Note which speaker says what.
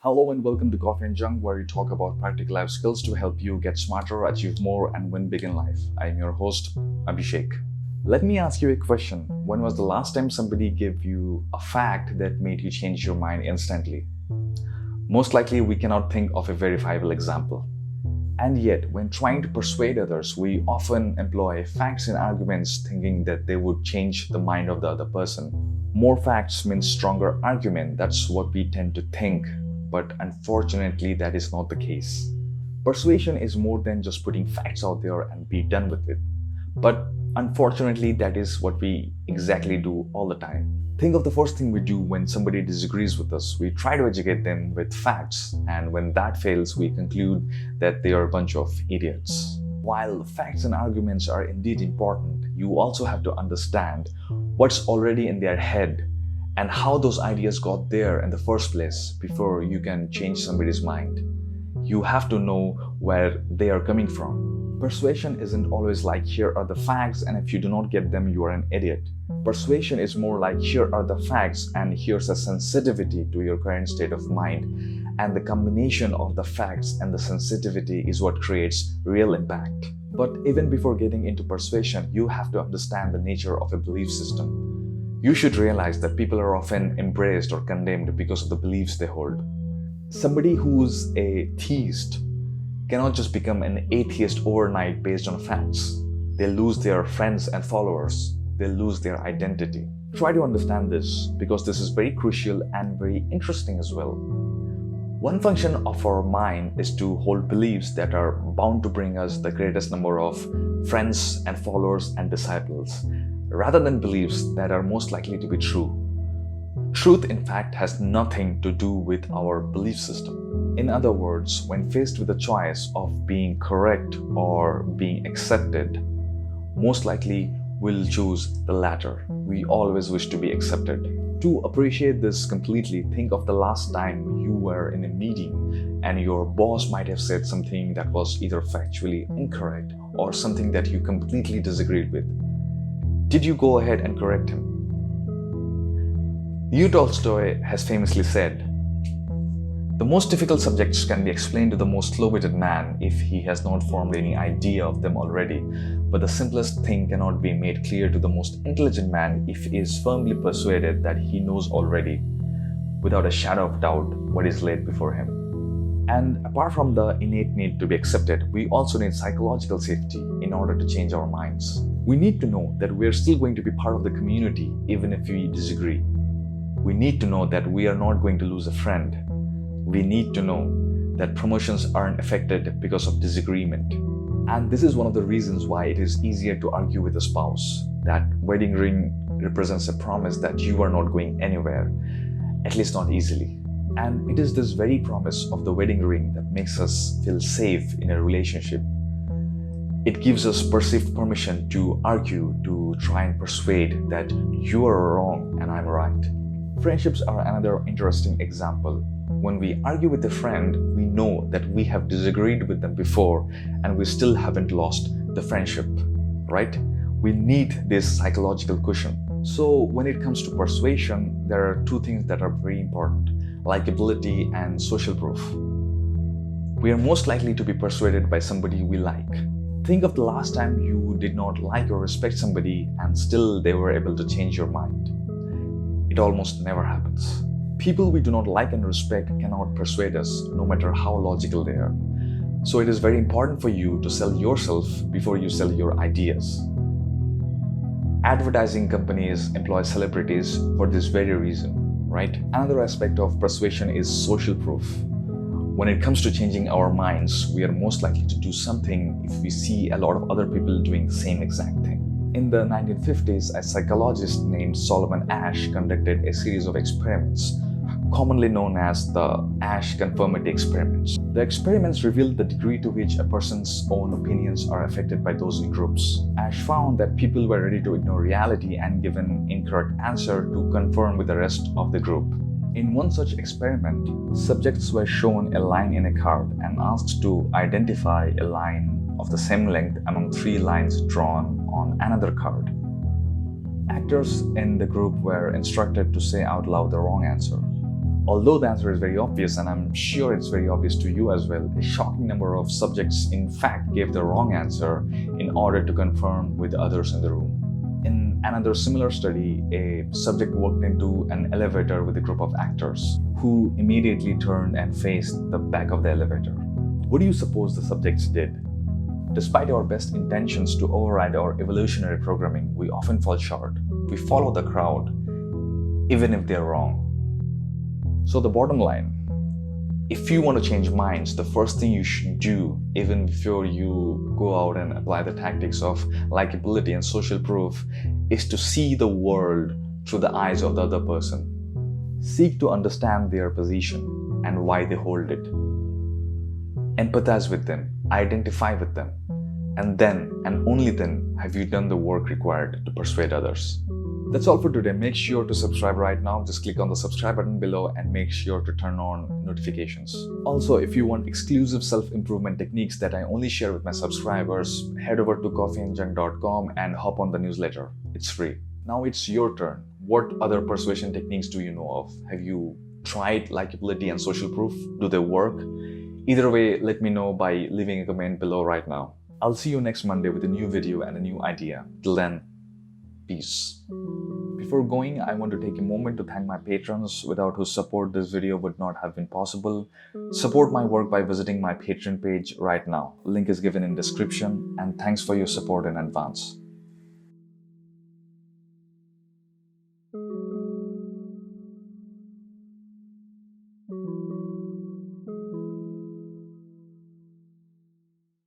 Speaker 1: Hello and welcome to Coffee and Junk, where we talk about practical life skills to help you get smarter, achieve more, and win big in life. I am your host, Abhishek. Let me ask you a question. When was the last time somebody gave you a fact that made you change your mind instantly? Most likely, we cannot think of a verifiable example. And yet, when trying to persuade others, we often employ facts and arguments thinking that they would change the mind of the other person. More facts means stronger argument. That's what we tend to think. But unfortunately, that is not the case. Persuasion is more than just putting facts out there and be done with it. But unfortunately, that is what we exactly do all the time. Think of the first thing we do when somebody disagrees with us. We try to educate them with facts, and when that fails, we conclude that they are a bunch of idiots. While facts and arguments are indeed important, you also have to understand what's already in their head and how those ideas got there in the first place before you can change somebody's mind. You have to know where they are coming from. Persuasion isn't always like, here are the facts, and if you do not get them, you are an idiot. Persuasion is more like, here are the facts, and here's a sensitivity to your current state of mind. And the combination of the facts and the sensitivity is what creates real impact. But even before getting into persuasion, you have to understand the nature of a belief system. You should realize that people are often embraced or condemned because of the beliefs they hold. Somebody who's a theist cannot just become an atheist overnight based on facts. They lose their friends and followers. They lose their identity. Try to understand this because this is very crucial and very interesting as well. One function of our mind is to hold beliefs that are bound to bring us the greatest number of friends and followers and disciples, rather than beliefs that are most likely to be true. Truth, in fact, has nothing to do with our belief system. In other words, when faced with the choice of being correct or being accepted, most likely we'll choose the latter. We always wish to be accepted. To appreciate this completely, think of the last time you were in a meeting and your boss might have said something that was either factually incorrect or something that you completely disagreed with. Did you go ahead and correct him? Leo Tolstoy has famously said, "The most difficult subjects can be explained to the most slow-witted man if he has not formed any idea of them already, but the simplest thing cannot be made clear to the most intelligent man if he is firmly persuaded that he knows already, without a shadow of doubt, what is laid before him." And apart from the innate need to be accepted, we also need psychological safety in order to change our minds. We need to know that we are still going to be part of the community even if we disagree. We need to know that we are not going to lose a friend. We need to know that promotions aren't affected because of disagreement. And this is one of the reasons why it is easier to argue with a spouse. That wedding ring represents a promise that you are not going anywhere, at least not easily. And it is this very promise of the wedding ring that makes us feel safe in a relationship. It gives us perceived permission to argue, to try and persuade that you are wrong and I'm right. Friendships are another interesting example. When we argue with a friend, we know that we have disagreed with them before and we still haven't lost the friendship, right? We need this psychological cushion. So when it comes to persuasion, there are two things that are very important: likability and social proof. We are most likely to be persuaded by somebody we like. Think of the last time you did not like or respect somebody and still they were able to change your mind. It almost never happens. People we do not like and respect cannot persuade us, no matter how logical they are. So it is very important for you to sell yourself before you sell your ideas. Advertising companies employ celebrities for this very reason, right? Another aspect of persuasion is social proof. When it comes to changing our minds, we are most likely to do something if we see a lot of other people doing the same exact thing. In the 1950s, a psychologist named Solomon Asch conducted a series of experiments, commonly known as the Asch conformity experiments. The experiments revealed the degree to which a person's own opinions are affected by those in groups. Asch found that people were ready to ignore reality and give an incorrect answer to conform with the rest of the group. In one such experiment, subjects were shown a line in a card and asked to identify a line of the same length among 3 lines drawn on another card. Actors in the group were instructed to say out loud the wrong answer. Although the answer is very obvious, and I'm sure it's very obvious to you as well, a shocking number of subjects in fact gave the wrong answer in order to confirm with others in the room. In another similar study, a subject walked into an elevator with a group of actors who immediately turned and faced the back of the elevator. What do you suppose the subjects did? Despite our best intentions to override our evolutionary programming, we often fall short. We follow the crowd, even if they're wrong. So the bottom line, if you want to change minds, the first thing you should do, even before you go out and apply the tactics of likability and social proof, is to see the world through the eyes of the other person. Seek to understand their position and why they hold it. Empathize with them, identify with them, and then, and only then, have you done the work required to persuade others. That's all for today. Make sure to subscribe right now. Just click on the subscribe button below and make sure to turn on notifications. Also, if you want exclusive self-improvement techniques that I only share with my subscribers, head over to coffeeandjunk.com and hop on the newsletter. It's free. Now it's your turn. What other persuasion techniques do you know of? Have you tried likability and social proof? Do they work? Either way, let me know by leaving a comment below right now. I'll see you next Monday with a new video and a new idea. Till then, peace. Before going, I want to take a moment to thank my patrons, without whose support this video would not have been possible. Support my work by visiting my Patreon page right now. Link is given in description, and thanks for your support in advance.